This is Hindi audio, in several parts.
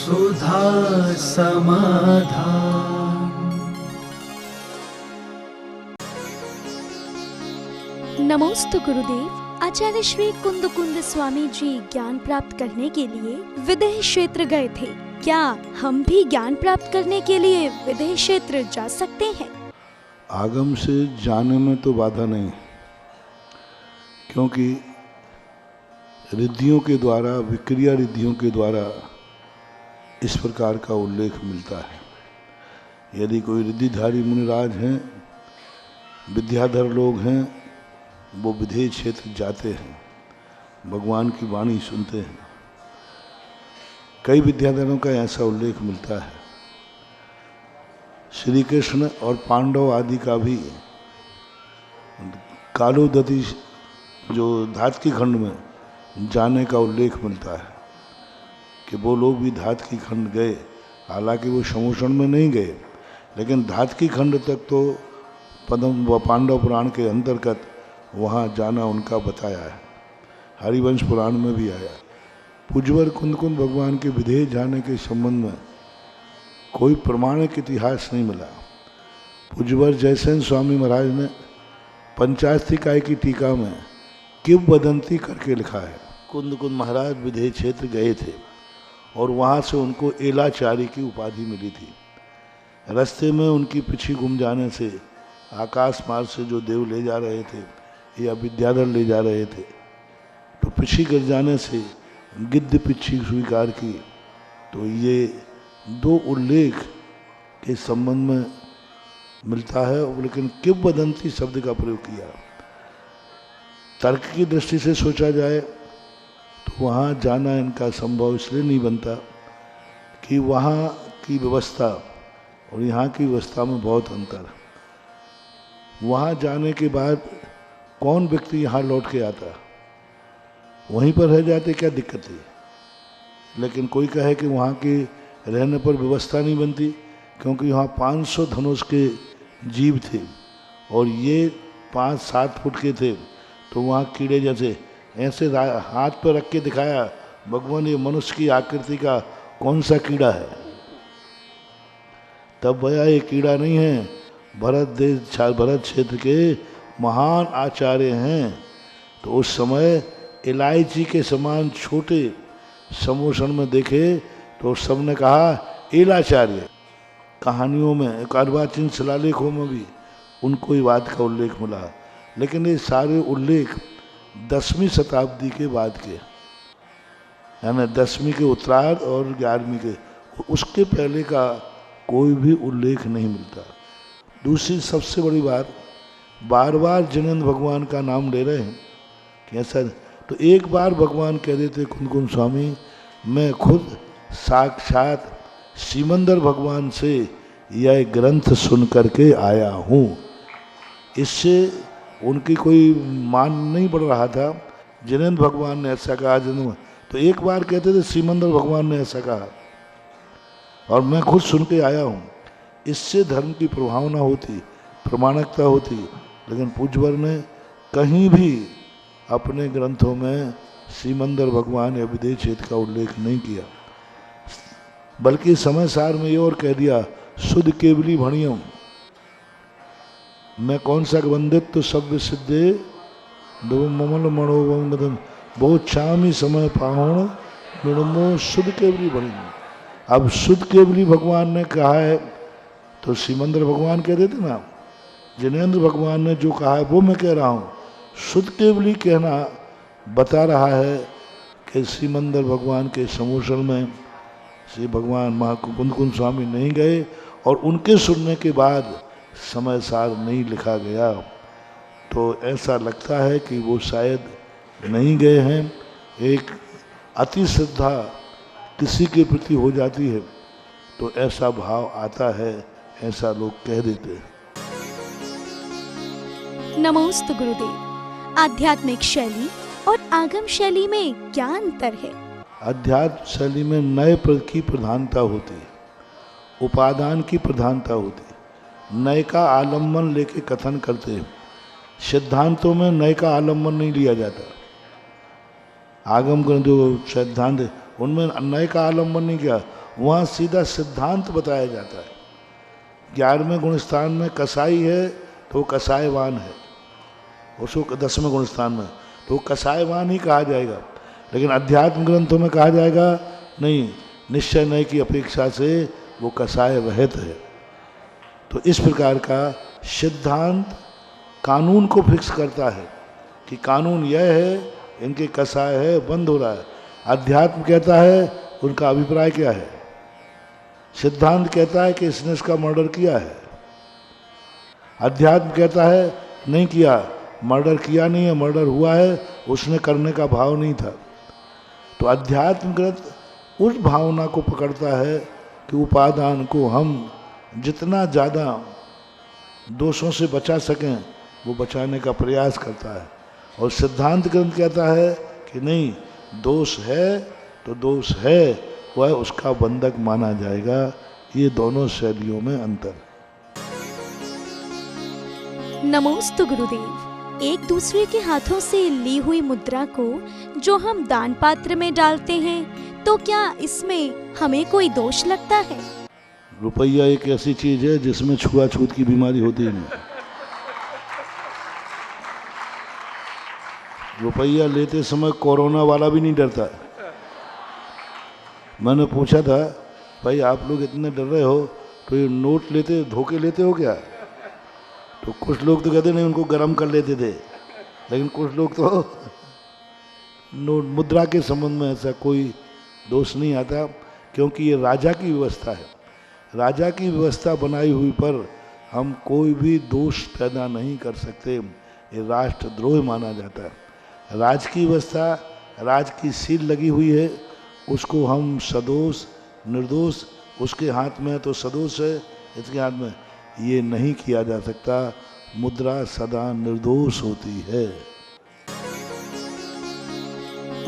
सुधा समाधान। नमोस्तु गुरुदेव। आचार्य श्री कुंद स्वामी जी ज्ञान प्राप्त करने के लिए विदेह क्षेत्र गए थे। क्या हम भी ज्ञान प्राप्त करने के लिए विदेह क्षेत्र जा सकते हैं? आगम से जाने में तो बाधा नहीं, क्योंकि रिद्धियों के द्वारा, विक्रिया रिद्धियों के द्वारा इस प्रकार का उल्लेख मिलता है। यदि कोई रिद्धिधारी मुनिराज हैं, विद्याधर लोग हैं, वो विदेह क्षेत्र जाते हैं, भगवान की वाणी सुनते हैं। कई विद्याधरों का ऐसा उल्लेख मिलता है। श्री कृष्ण और पांडव आदि का भी कालोदति जो धातकी खंड में जाने का उल्लेख मिलता है कि वो लोग भी धातकी खंड गए। हालांकि वो समोषण में नहीं गए, लेकिन धातकी खंड तक तो पद्म व पांडव पुराण के अंतर्गत वहाँ जाना उनका बताया है। हरिवंश पुराण में भी आया। पूज्यवर कुंद भगवान के विदेह जाने के संबंध में कोई प्रमाणिक इतिहास नहीं मिला। पूज्यवर जयसेन स्वामी महाराज ने पंचास्तिकाय की टीका में किंवदंती करके लिखा है। कुंद महाराज विदेह क्षेत्र गए थे और वहाँ से उनको एलाचारी की उपाधि मिली थी। रास्ते में उनकी पिछी गुम जाने से, आकाश मार्ग से जो देव ले जा रहे थे या विद्याधर ले जा रहे थे, तो पिछी गिर जाने से गिद्ध पिछी स्वीकार की। तो ये दो उल्लेख के संबंध में मिलता है, लेकिन किंवदंती शब्द का प्रयोग किया। तर्क की दृष्टि से सोचा जाए तो वहाँ जाना इनका संभव इसलिए नहीं बनता कि वहाँ की व्यवस्था और यहाँ की व्यवस्था में बहुत अंतर है। वहाँ जाने के बाद कौन व्यक्ति यहाँ लौट के आता? वहीं पर रह जाते, क्या दिक्कत है? लेकिन कोई कहे कि वहाँ के रहने पर व्यवस्था नहीं बनती, क्योंकि यहाँ 500 धनुष के जीव थे और ये 5-7 फुट के थे, तो वहाँ कीड़े जैसे ऐसे हाथ पर रख के दिखाया भगवान, ये मनुष्य की आकृति का कौन सा कीड़ा है? तब भैया ये कीड़ा नहीं है, भरत क्षेत्र के महान आचार्य हैं। तो उस समय इलायची के समान छोटे समोषण में देखे तो सबने कहा एलाचार्य। कहानियों में, अर्वाचीन शिलालेखों में भी उनको ये बात का उल्लेख मिला। लेकिन ये सारे उल्लेख 10वीं शताब्दी के बाद के, यानी 10वीं के उत्तरार्ध और 11वीं के, उसके पहले का कोई भी उल्लेख नहीं मिलता। दूसरी सबसे बड़ी बात, बार बार जिनेंद्र भगवान का नाम ले रहे हैं कि ऐसा, तो एक बार भगवान कह देते कुंद स्वामी, मैं खुद साक्षात सीमंदर भगवान से यह ग्रंथ सुन करके आया हूँ। इससे उनकी कोई मान नहीं बढ़ रहा था। जिनेंद्र भगवान ने ऐसा कहा, तो एक बार कहते थे सीमंदर भगवान ने ऐसा कहा और मैं खुद सुन के आया हूँ। इससे धर्म की प्रभावना होती, प्रमाणिकता होती। लेकिन पूज्यवर ने कहीं भी अपने ग्रंथों में सीमंदर भगवान या विदेह क्षेत्र का उल्लेख नहीं किया, बल्कि समय सार में ये और कह दिया, शुद्ध केवली भणियम, मैं कौन सा वंदित तो सभ्य सिद्धे ममल मणोवंगदम बहुत छामी समय पाहुण मृणमो शुद्ध केवली भणियम। अब शुद्ध केवली भगवान ने कहा है तो सीमंदर भगवान कह देते ना। जिनेंद्र भगवान ने जो कहा है वो मैं कह रहा हूँ। शुद्ध केवली कहना बता रहा है कि सीमंदर भगवान के समोषण में श्री भगवान महाकुंद स्वामी नहीं गए और उनके सुनने के बाद समय सार नहीं लिखा गया। तो ऐसा लगता है कि वो शायद नहीं गए हैं। एक अति श्रद्धा किसी के प्रति हो जाती है तो ऐसा भाव आता है, ऐसा लोग कह देते हैं। नमोस्तु गुरुदेव। आध्यात्मिक शैली और आगम शैली में क्या अंतर है? अध्यात्म शैली में नए की प्रधानता होती है, उपादान की प्रधानता होती है, नए का आलम्बन लेके कथन करते हैं। सिद्धांतों में नए का आलम्बन नहीं लिया जाता। आगम ग्रंथ जो सिद्धांत उनमें नए का आलम्बन नहीं किया, वहाँ सीधा सिद्धांत बताया जाता है। 11वें गुणस्थान में कसाई है तो वो कसायवान है, उसको 10वें गुणस्थान में तो वो कसायवान ही कहा जाएगा। लेकिन अध्यात्म ग्रंथों में कहा जाएगा नहीं, निश्चय नय की अपेक्षा से वो कसाय रहित है। तो इस प्रकार का सिद्धांत कानून को फिक्स करता है कि कानून यह है, इनके कसाय है, बंद हो रहा है। अध्यात्म कहता है उनका अभिप्राय क्या है। सिद्धांत कहता है कि इसने इसका मर्डर किया है, अध्यात्म कहता है नहीं किया, मर्डर किया नहीं है, मर्डर हुआ है, उसने करने का भाव नहीं था। तो अध्यात्म ग्रंथ उस भावना को पकड़ता है कि उपादान को हम जितना ज़्यादा दोषों से बचा सकें वो बचाने का प्रयास करता है। और सिद्धांत ग्रंथ कहता है कि नहीं, दोष है तो दोष है, वह उसका बंधक माना जाएगा। ये दोनों शैलियों में अंतर। नमोस्तु गुरुदेव। एक दूसरे के हाथों से ली हुई मुद्रा को जो हम दान पात्र में डालते हैं तो क्या इसमें हमें कोई दोष लगता है? रुपया एक ऐसी चीज है जिसमें छुआछूत की बीमारी होती नहीं। रुपया लेते समय कोरोना वाला भी नहीं डरता। मैंने पूछा था, भाई आप लोग इतने डर रहे हो तो ये नोट लेते धोखे लेते हो क्या? तो कुछ लोग तो कहते नहीं, उनको गर्म कर लेते थे। लेकिन कुछ लोग तो नोट मुद्रा के संबंध में ऐसा कोई दोष नहीं आता, क्योंकि ये राजा की व्यवस्था है। राजा की व्यवस्था बनाई हुई पर हम कोई भी दोष पैदा नहीं कर सकते। ये राष्ट्रद्रोह माना जाता है। राज की व्यवस्था, राज की सील लगी हुई है, उसको हम सदोष निर्दोष, उसके हाथ में है तो सदोष है, इसके हाथ में, ये नहीं किया जा सकता। मुद्रा सदा निर्दोष होती है।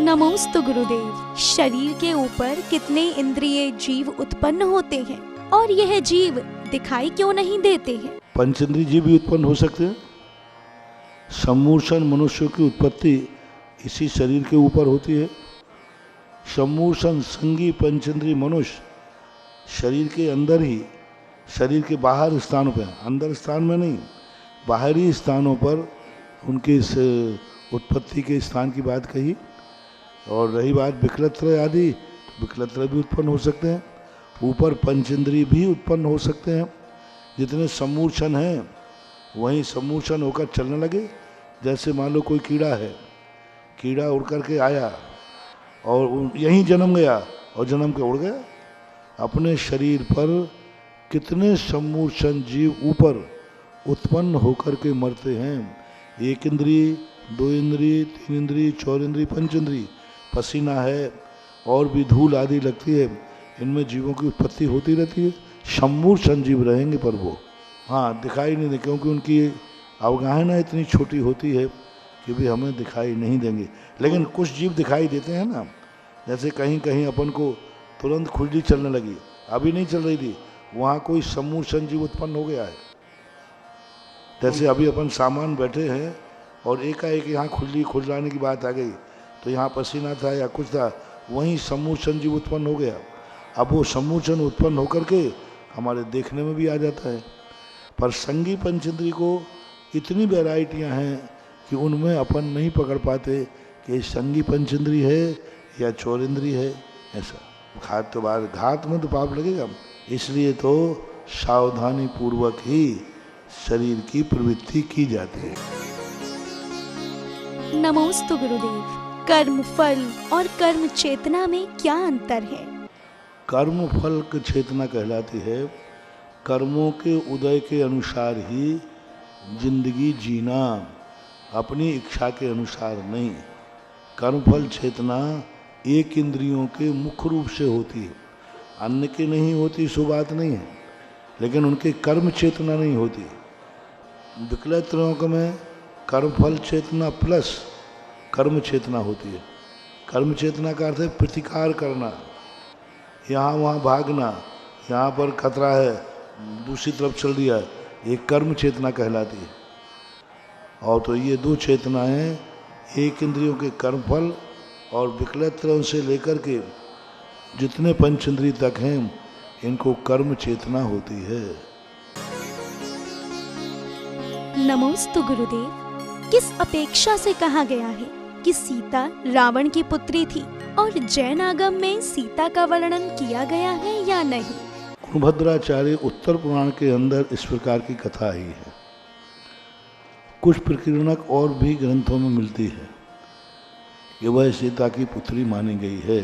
नमोस्तु गुरुदेव। शरीर के ऊपर कितने इंद्रिय जीव उत्पन्न होते हैं और यह जीव दिखाई क्यों नहीं देते हैं? पंचेंद्रिय जीव भी उत्पन्न हो सकते हैं। सम्मूर्छन मनुष्य की उत्पत्ति इसी शरीर के ऊपर होती है। सम्मूर्छन संगी पंचेंद्रिय मनुष्य शरीर के अंदर ही, शरीर के बाहर स्थानों पर, अंदर स्थान में नहीं, बाहरी स्थानों पर उनके इस उत्पत्ति के स्थान की बात कही। और रही बात विकलत्र आदि, तो विकलत्र भी उत्पन्न हो सकते हैं। ऊपर पंचेंद्रिय भी उत्पन्न हो सकते हैं। जितने सम्मूर्छन हैं वहीं सम्मूर्छन होकर चलने लगे। जैसे मान लो कोई कीड़ा है, कीड़ा उड़ करके आया और यहीं जन्म गया और जन्म के उड़ गया। अपने शरीर पर कितने सम्मूर्छन जीव ऊपर उत्पन्न होकर के मरते हैं। एक इंद्रिय, दो इंद्रिय, तीन इंद्रिय, चार इंद्रिय, पंचेंद्रिय, पसीना है और भी धूल आदि लगती है, इनमें जीवों की उत्पत्ति होती रहती है। सम्मूर्छन जीव रहेंगे पर वो दिखाई नहीं दे, क्योंकि उनकी अवगाहना इतनी छोटी होती है कि भी हमें दिखाई नहीं देंगे। लेकिन कुछ जीव दिखाई देते हैं ना, जैसे कहीं कहीं अपन को तुरंत खुजली चलने लगी, अभी नहीं चल रही थी, वहाँ कोई सम्मूर्छन जीव उत्पन्न हो गया है। जैसे अभी अपन सामान बैठे हैं और एकाएक यहाँ खुजलाने की बात आ गई, तो यहाँ पसीना था या कुछ था, वहीं सम्मूर्छन जीव उत्पन्न हो गया। अब वो सम्मूर्छन उत्पन्न होकर के हमारे देखने में भी आ जाता है। पर संगी पंचेंद्रिय को इतनी वैरायटियाँ हैं कि उनमें अपन नहीं पकड़ पाते कि संगी पंचेंद्रिय है या चौरेंद्रिय है। ऐसा घात में तो पाप लगेगा, इसलिए तो सावधानी पूर्वक ही शरीर की प्रवृत्ति की जाती है। नमोस्तु गुरुदेव। कर्म फल और कर्म चेतना में क्या अंतर है? कर्म फल की चेतना कहलाती है कर्मों के उदय के अनुसार ही जिंदगी जीना, अपनी इच्छा के अनुसार नहीं। कर्मफल चेतना एक इंद्रियों के मुख्य रूप से होती है, अन्य के नहीं होती, सो बात नहीं है, लेकिन उनके कर्म चेतना नहीं होती। विकलत्र में कर्मफल चेतना प्लस कर्म चेतना होती है। कर्म चेतना का अर्थ है प्रतिकार करना, यहाँ वहाँ भागना, यहाँ पर खतरा है दूसरी तरफ चल दिया, ये कर्म चेतना कहलाती है। और तो ये दो चेतनाएं, एक इंद्रियों के कर्मफल और विकलत्रों से लेकर के जितने पंचेंद्रिय तक हैं इनको कर्म चेतना होती है। नमोस्तु गुरुदेव। किस अपेक्षा से कहा गया है कि सीता रावण की पुत्री थी और जैन आगम में सीता का वर्णन किया गया है या नहीं? गुणभद्राचार्य उत्तर पुराण के अंदर इस प्रकार की कथा ही है। कुछ प्रकीर्णक और भी ग्रंथों में मिलती है कि वह सीता की पुत्री मानी गई है,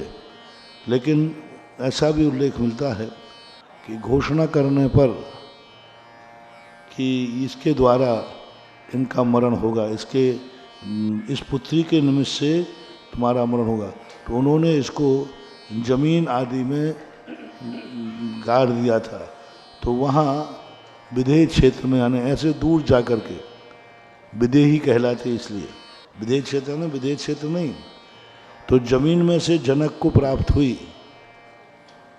लेकिन ऐसा भी उल्लेख मिलता है कि घोषणा करने पर कि इसके द्वारा इनका मरण होगा, इस पुत्री के निमित्त से तुम्हारा मरण होगा, तो उन्होंने इसको जमीन आदि में गाड़ दिया था। तो वहाँ विदेह क्षेत्र में आने ऐसे दूर जा कर के विदेही कहलाते, इसलिए विदेह क्षेत्र में विदेह क्षेत्र नहीं, तो जमीन में से जनक को प्राप्त हुई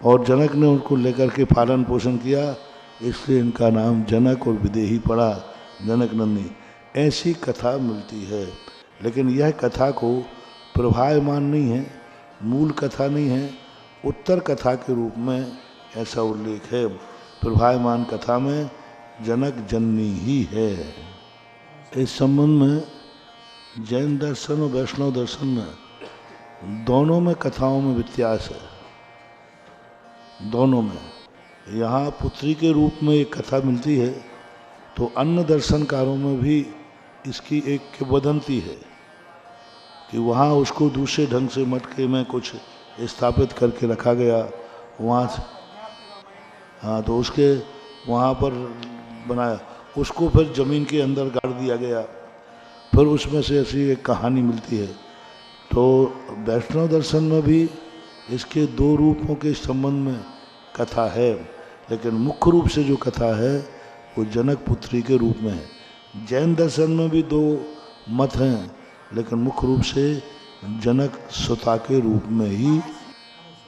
और जनक ने उनको लेकर के पालन पोषण किया, इसलिए इनका नाम जनक और विदेही पड़ा, जनक नंदी। ऐसी कथा मिलती है, लेकिन यह कथा को प्रभायमान नहीं है, मूल कथा नहीं है, उत्तर कथा के रूप में ऐसा उल्लेख है। प्रभायमान कथा में जनक जननी ही है। इस संबंध में जैन दर्शन और वैष्णव दर्शन में दोनों में कथाओं में व्यत्यास है, दोनों में। यहाँ पुत्री के रूप में एक कथा मिलती है, तो अन्य दर्शनकारों में भी इसकी एक किंवदंती है कि वहाँ उसको दूसरे ढंग से मटके में कुछ स्थापित करके रखा गया वहाँ से, हाँ, तो उसके वहाँ पर बनाया, उसको फिर ज़मीन के अंदर गाड़ दिया गया, फिर उसमें से ऐसी एक कहानी मिलती है। तो वैष्णव दर्शन में भी इसके दो रूपों के संबंध में कथा है, लेकिन मुख्य रूप से जो कथा है वो जनक पुत्री के रूप में है। जैन दर्शन में भी दो मत हैं, लेकिन मुख्य रूप से जनक सुता के रूप में ही।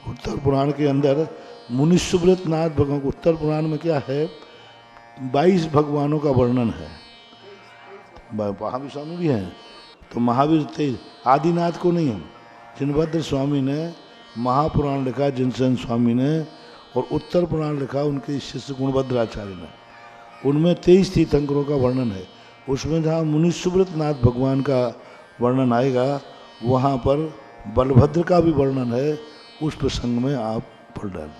उत्तर पुराण के अंदर मुनि सुब्रत नाथ भगवान, उत्तर पुराण में क्या है, 22 भगवानों का वर्णन है। महावीर स्वामी भी हैं, तो महावीर तेज आदिनाथ को नहीं है, जिनभद्र स्वामी ने महापुराण लिखा, जिनसेन स्वामी ने, और उत्तर पुराण लिखा उनके शिष्य गुणभद्राचार्य ने। उनमें 23 तीर्थंकरों का वर्णन है। उसमें जहाँ मुनि सुब्रत नाथ भगवान का वर्णन आएगा, वहाँ पर बलभद्र का भी वर्णन है। उस प्रसंग में आप पढ़ रहे हैं।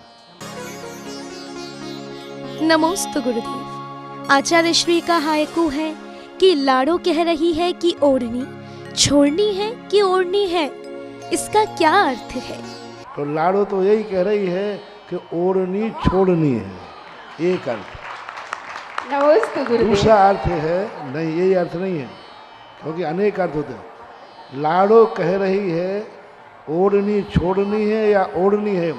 नमोस्तु गुरुदेव। आचार्य श्री का हायकु है कि लाड़ो कह रही है कि ओढ़नी छोड़नी है कि ओढ़नी है, इसका क्या अर्थ है? तो लाड़ो तो यही कह रही है कि ओढ़नी छोड़नी है, एक अर्थ। नमस्ते गुरुदेव। दूसरा अर्थ है नहीं, यही अर्थ नहीं है, क्योंकि अनेक अर्थ होते हैं। लाड़ो कह रही है ओढ़नी छोड़नी है या ओढ़नी है,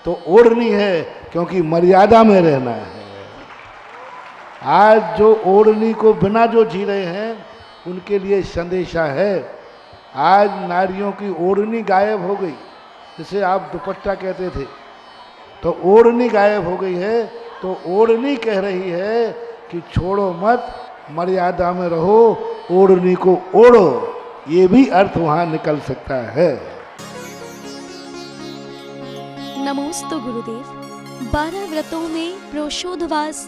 तो ओढ़नी है क्योंकि मर्यादा में रहना है। आज जो ओढ़नी को बिना जो जी रहे हैं उनके लिए संदेशा है। आज नारियों की ओढ़नी गायब हो गई, जिसे आप दुपट्टा कहते थे, तो ओढ़नी गायब हो गई है। तो ओढ़नी कह रही है कि छोड़ो मत, मर्यादा में रहो, ओढ़नी को ओढ़ो, ये भी अर्थ वहां निकल सकता है। नमोस्तु गुरुदेव। 12 व्रतों में प्रोषोधवास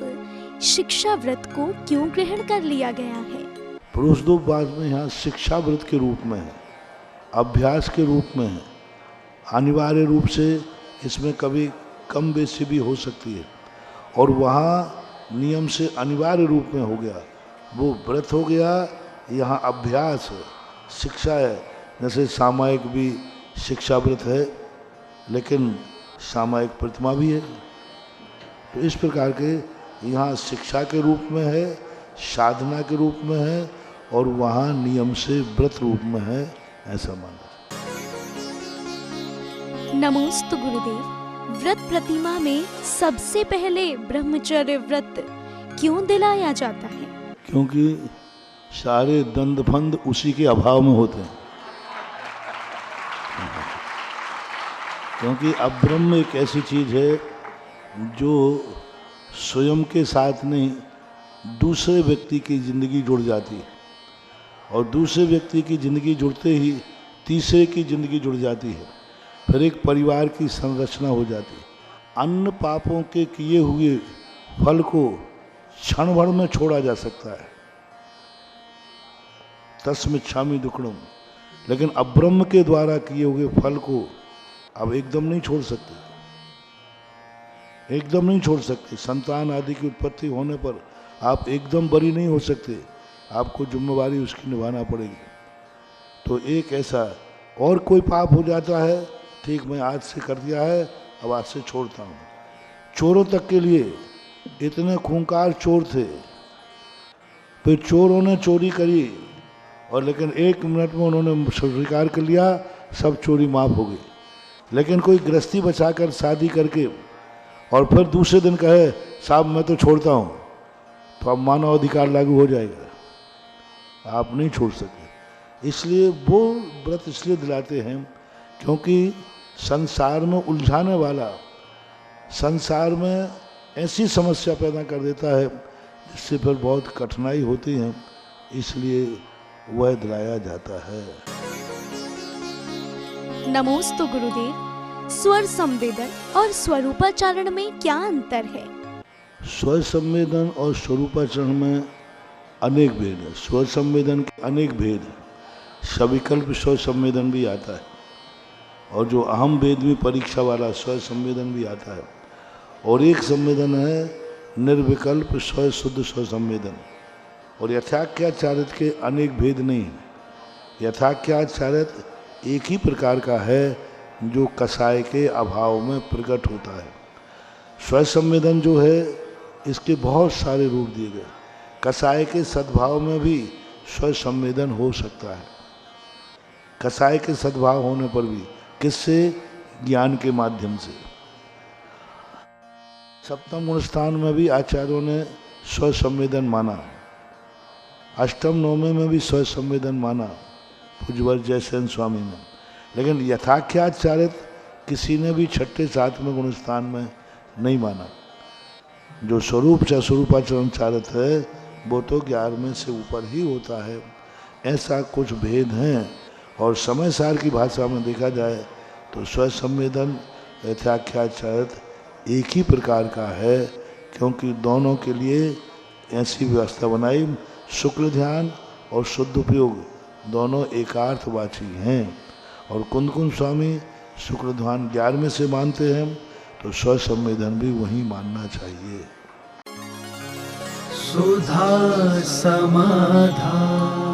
शिक्षा व्रत को क्यों ग्रहण कर लिया गया है? प्रोषोधवास में यहाँ शिक्षा व्रत के रूप में है, अभ्यास के रूप में है। अनिवार्य रूप से इसमें कभी कम बेसी भी हो सकती है, और वहाँ नियम से अनिवार्य रूप में हो गया, वो व्रत हो गया। यहाँ अभ्यास है, शिक्षा है। जैसे सामायिक भी शिक्षा व्रत है, लेकिन सामायिक प्रतिमा भी है। तो इस प्रकार के यहाँ शिक्षा के रूप में है, साधना के रूप में है, और वहाँ नियम से व्रत रूप में है, ऐसा माना। नमोस्तु गुरुदेव। व्रत प्रतिमा में सबसे पहले ब्रह्मचर्य व्रत क्यों दिलाया जाता है? क्योंकि सारे दंड फंद उसी के अभाव में होते हैं। क्योंकि अब ब्रह्म एक ऐसी चीज है जो स्वयं के साथ नहीं, दूसरे व्यक्ति की जिंदगी जुड़ जाती है, और दूसरे व्यक्ति की जिंदगी जुड़ते ही तीसरे की जिंदगी जुड़ जाती है। फिर एक परिवार की संरचना हो जाती। अन्य पापों के किए हुए फल को क्षण भर में छोड़ा जा सकता है, तस्मिच्छामि दुक्कडम, लेकिन अब्रह्म के द्वारा किए हुए फल को आप एकदम नहीं छोड़ सकते, एकदम नहीं छोड़ सकते। संतान आदि की उत्पत्ति होने पर आप एकदम बरी नहीं हो सकते, आपको जिम्मेवारी उसकी निभाना पड़ेगी। तो एक ऐसा और कोई पाप हो जाता है, ठीक मैं आज से कर दिया है, अब आज से छोड़ता हूँ। चोरों तक के लिए इतने खूंखार चोर थे, फिर चोरों ने चोरी करी और लेकिन 1 मिनट में उन्होंने स्वीकार कर लिया, सब चोरी माफ हो गई। लेकिन कोई गृहस्थी बचाकर शादी करके और फिर दूसरे दिन कहे साहब मैं तो छोड़ता हूँ, तो अब मानव अधिकार लागू हो जाएगा, आप नहीं छोड़ सकते। इसलिए वो व्रत इसलिए दिलाते हैं क्योंकि संसार में उलझाने वाला, संसार में ऐसी समस्या पैदा कर देता है जिससे फिर बहुत कठिनाई होती है, इसलिए वह दिलाया जाता है। नमोस्तु गुरुदेव। स्वर संवेदन और स्वरूपाचरण में क्या अंतर है? स्वर संवेदन और स्वरूपाचरण में अनेक भेद है। स्वर संवेदन के अनेक भेद है, सविकल्प स्वर संवेदन भी आता है और जो अहम वेद में परीक्षा वाला स्वर संवेदन भी आता है, और एक संवेदन है निर्विकल्प स्व शुद्ध स्व संवेदन। और यथाख्याचारित के अनेक भेद नहीं है, यथाख्याचारित एक ही प्रकार का है जो कसाय के अभाव में प्रकट होता है। स्व संवेदन जो है इसके बहुत सारे रूप दिए गए, कसाय के सद्भाव में भी स्व संवेदन हो सकता है। कसाय के सद्भाव होने पर भी किससे? ज्ञान के माध्यम से। सप्तम गुण स्थान में भी आचार्यों ने स्व संवेदन माना, अष्टम नवमे में भी स्व संवेदन माना पूज्यवर जयसेन स्वामी ने, लेकिन यथाख्याचारित किसी ने भी छठे सातवें गुण स्थान में नहीं माना। जो स्वरूप से स्वरूपाचरण चारित है वो तो 11वें से ऊपर ही होता है। ऐसा कुछ भेद हैं, और समय सार की भाषा में देखा जाए तो स्व संवेदन यथाख्याचारित एक ही प्रकार का है, क्योंकि दोनों के लिए ऐसी व्यवस्था बनाई, शुक्ल ध्यान और शुद्ध उपयोग दोनों एकार्थवाची हैं। और कुंद स्वामी शुक्ल ध्यान 11वें से मानते हैं, तो स्व संवेदन भी वही मानना चाहिए। सुधा समाधान